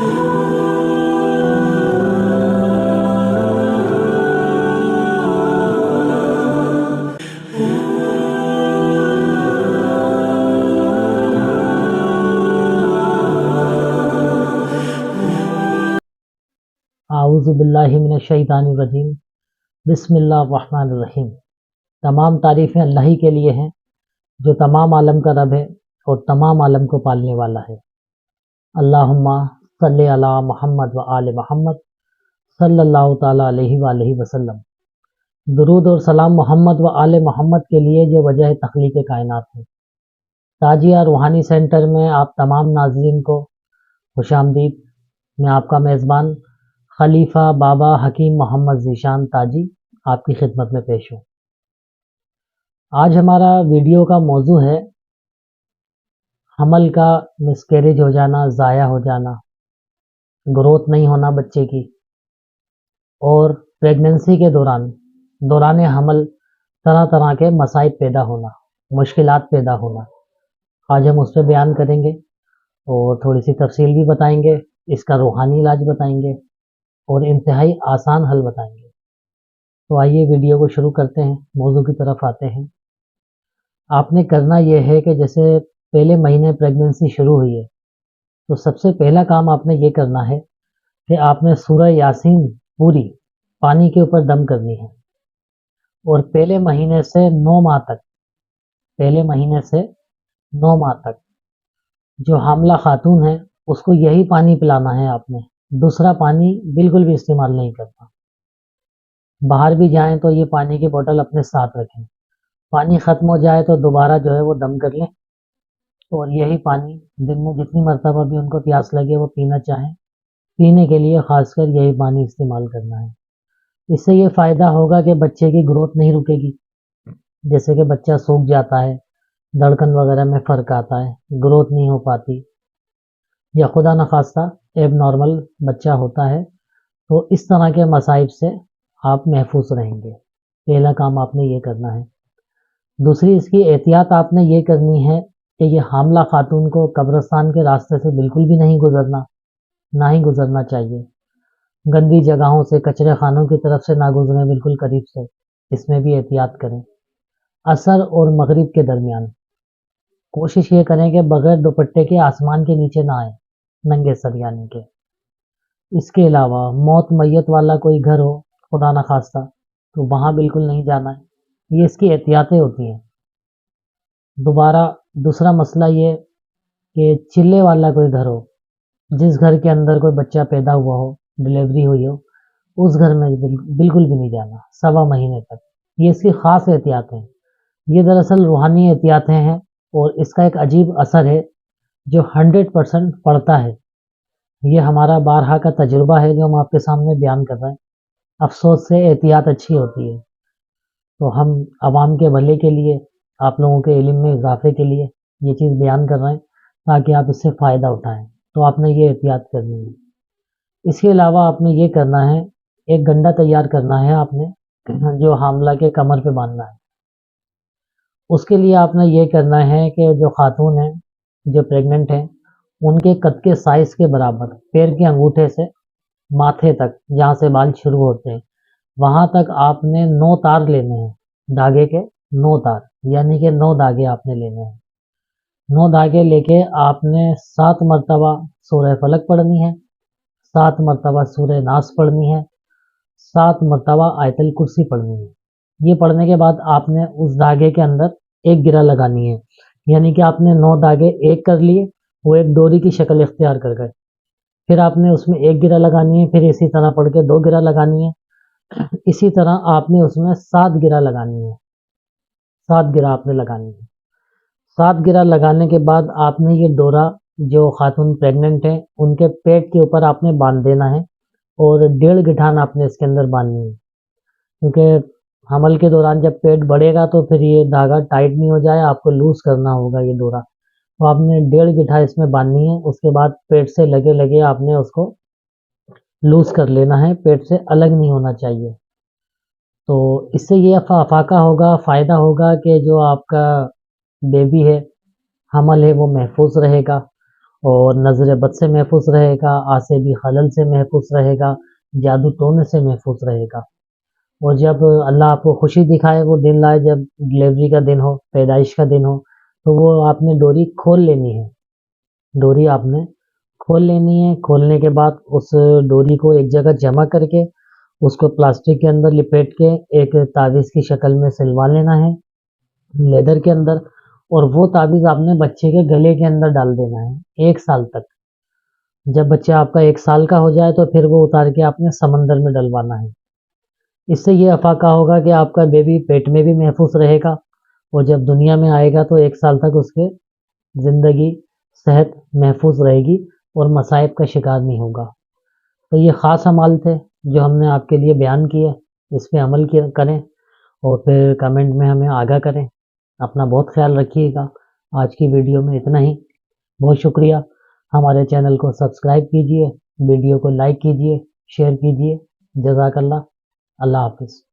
اعوذ باللہ من الشیطان الرجیم، بسم اللہ الرحمن الرحیم۔ تمام تعریفیں اللہ ہی کے لیے ہیں جو تمام عالم کا رب ہے اور تمام عالم کو پالنے والا ہے۔ اللہم صلی علی محمد و آل محمد صلی اللہ تعالیٰ علیہ وآلہ وسلم۔ درود اور سلام محمد و آل محمد کے لیے جو وجہ تخلیق کائنات ہے۔ تاجیہ روحانی سینٹر میں آپ تمام ناظرین کو خوش آمدید۔ میں آپ کا میزبان خلیفہ بابا حکیم محمد ذیشان تاجی آپ کی خدمت میں پیش ہوں۔ آج ہمارا ویڈیو کا موضوع ہے حمل کا مسکیریج ہو جانا، ضائع ہو جانا، گروتھ نہیں ہونا بچے کی، اور پریگننسی کے دوران حمل طرح طرح کے مصائب پیدا ہونا، مشکلات پیدا ہونا۔ آج ہم اس پہ بیان کریں گے اور تھوڑی سی تفصیل بھی بتائیں گے، اس کا روحانی علاج بتائیں گے اور انتہائی آسان حل بتائیں گے۔ تو آئیے ویڈیو کو شروع کرتے ہیں، موضوع کی طرف آتے ہیں۔ آپ نے کرنا یہ ہے کہ جیسے پہلے مہینے پریگننسی شروع ہوئی ہے تو سب سے پہلا کام آپ نے یہ کرنا ہے کہ آپ نے سورہ یاسین پوری پانی کے اوپر دم کرنی ہے، اور پہلے مہینے سے 9 ماہ تک جو حاملہ خاتون ہے اس کو یہی پانی پلانا ہے۔ آپ نے دوسرا پانی بالکل بھی استعمال نہیں کرنا۔ باہر بھی جائیں تو یہ پانی کی بوتل اپنے ساتھ رکھیں، پانی ختم ہو جائے تو دوبارہ جو ہے وہ دم کر لیں، اور یہی پانی دن میں جتنی مرتبہ بھی ان کو پیاس لگے وہ پینا چاہیں، پینے کے لیے خاص کر یہی پانی استعمال کرنا ہے۔ اس سے یہ فائدہ ہوگا کہ بچے کی گروتھ نہیں رکے گی، جیسے کہ بچہ سوکھ جاتا ہے، دھڑکن وغیرہ میں فرق آتا ہے، گروتھ نہیں ہو پاتی، یا خدا نخواستہ ایب نارمل بچہ ہوتا ہے، تو اس طرح کے مصائب سے آپ محفوظ رہیں گے۔ پہلا کام آپ نے یہ کرنا ہے۔ دوسری اس کی احتیاط آپ نے یہ کرنی ہے کہ یہ حاملہ خاتون کو قبرستان کے راستے سے بالکل بھی نہیں گزرنا چاہیے۔ گندی جگہوں سے، کچرے خانوں کی طرف سے نہ گزریں، بالکل قریب سے، اس میں بھی احتیاط کریں۔ عصر اور مغرب کے درمیان کوشش یہ کریں کہ بغیر دوپٹے کے آسمان کے نیچے نہ آئیں، ننگے سر یعنی کہ۔ اس کے علاوہ موت میت والا کوئی گھر ہو خدا نخواستہ تو وہاں بالکل نہیں جانا ہے۔ یہ اس کی احتیاطیں ہوتی ہیں۔ دوسرا مسئلہ یہ کہ چلے والا کوئی گھر ہو، جس گھر کے اندر کوئی بچہ پیدا ہوا ہو، ڈلیوری ہوئی ہو، اس گھر میں بالکل بھی نہیں جانا 1.25 مہینے تک۔ یہ اس کی خاص احتیاطیں ہیں۔ یہ دراصل روحانی احتیاطیں ہیں، اور اس کا ایک عجیب اثر ہے جو 100% پڑتا ہے۔ یہ ہمارا بارہا کا تجربہ ہے جو ہم آپ کے سامنے بیان کر رہے ہیں۔ افسوس سے احتیاط اچھی ہوتی ہے، تو ہم عوام کے بھلے کے لیے، آپ لوگوں کے علم میں اضافے کے لیے یہ چیز بیان کر رہے ہیں تاکہ آپ اس سے فائدہ اٹھائیں۔ تو آپ نے یہ احتیاط کرنی ہے۔ اس کے علاوہ آپ نے یہ کرنا ہے، ایک گنڈا تیار کرنا ہے آپ نے، جو حاملہ کے کمر پہ باندھنا ہے۔ اس کے لیے آپ نے یہ کرنا ہے کہ جو خاتون ہیں، جو پریگننٹ ہیں، ان کے قد کے سائز کے برابر پیر کے انگوٹھے سے ماتھے تک، جہاں سے بال شروع ہوتے ہیں، وہاں تک آپ نے 9 تار لینے ہیں، دھاگے کے 9 تار، یعنی کہ 9 دھاگے آپ نے لینے ہیں۔ 9 دھاگے لے کے آپ نے 7 مرتبہ سورہ فلق پڑھنی ہے، 7 مرتبہ سورہ ناس پڑھنی ہے، 7 مرتبہ آیت الکرسی پڑھنی ہے۔ یہ پڑھنے کے بعد آپ نے اس دھاگے کے اندر ایک گرہ لگانی ہے، یعنی کہ آپ نے 9 دھاگے ایک کر لیے، وہ ایک ڈوری کی شکل اختیار کر گئے۔ پھر آپ نے اس میں ایک گرہ لگانی ہے، پھر اسی طرح پڑھ کے 2 گرہ لگانی ہے، اسی طرح آپ نے اس میں 7 گرہ لگانی ہے۔ 7 گرہ آپ نے لگانی ہے۔ 7 گرہ لگانے کے بعد آپ نے یہ ڈورا، جو خاتون پریگننٹ ہیں ان کے پیٹ کے اوپر آپ نے باندھ دینا ہے، اور 1.5 گٹھان آپ نے اس کے اندر باندھنی ہے، کیونکہ حمل کے دوران جب پیٹ بڑھے گا تو پھر یہ دھاگا ٹائٹ نہیں ہو جائے، آپ کو لوز کرنا ہوگا یہ ڈورا۔ تو آپ نے 1.5 گٹھا اس میں باندھنی ہے۔ اس کے بعد پیٹ سے لگے آپ نے اس کو لوز کر لینا ہے، پیٹ سے الگ نہیں ہونا چاہیے۔ تو اس سے یہ افاقہ ہوگا، فائدہ ہوگا کہ جو آپ کا بیبی ہے، حمل ہے، وہ محفوظ رہے گا، اور نظر بد سے محفوظ رہے گا، اعصابی خلل سے محفوظ رہے گا، جادو ٹونے سے محفوظ رہے گا۔ اور جب اللہ آپ کو خوشی دکھائے، وہ دن لائے جب ڈلیوری کا دن ہو، پیدائش کا دن ہو، تو وہ آپ نے ڈوری کھول لینی ہے۔ ڈوری آپ نے کھول لینی ہے۔ کھولنے کے بعد اس ڈوری کو ایک جگہ جمع کر کے اس کو پلاسٹک کے اندر لپیٹ کے ایک تعویذ کی شکل میں سلوا لینا ہے لیدر کے اندر، اور وہ تعویذ آپ نے بچے کے گلے کے اندر ڈال دینا ہے 1 سال تک۔ جب بچہ آپ کا 1 سال کا ہو جائے تو پھر وہ اتار کے آپ نے سمندر میں ڈلوانا ہے۔ اس سے یہ افاقہ ہوگا کہ آپ کا بیبی پیٹ میں بھی محفوظ رہے گا، اور جب دنیا میں آئے گا تو 1 سال تک اس کے زندگی صحت محفوظ رہے گی اور مصائب کا شکار نہیں ہوگا۔ تو یہ خاص اعمال تھے جو ہم نے آپ کے لیے بیان کیے، اس پہ عمل کریں اور پھر کمنٹ میں ہمیں آگاہ کریں۔ اپنا بہت خیال رکھیے گا۔ آج کی ویڈیو میں اتنا ہی۔ بہت شکریہ۔ ہمارے چینل کو سبسکرائب کیجئے، ویڈیو کو لائک کیجئے، شیئر کیجئے۔ جزاک اللہ۔ اللہ حافظ۔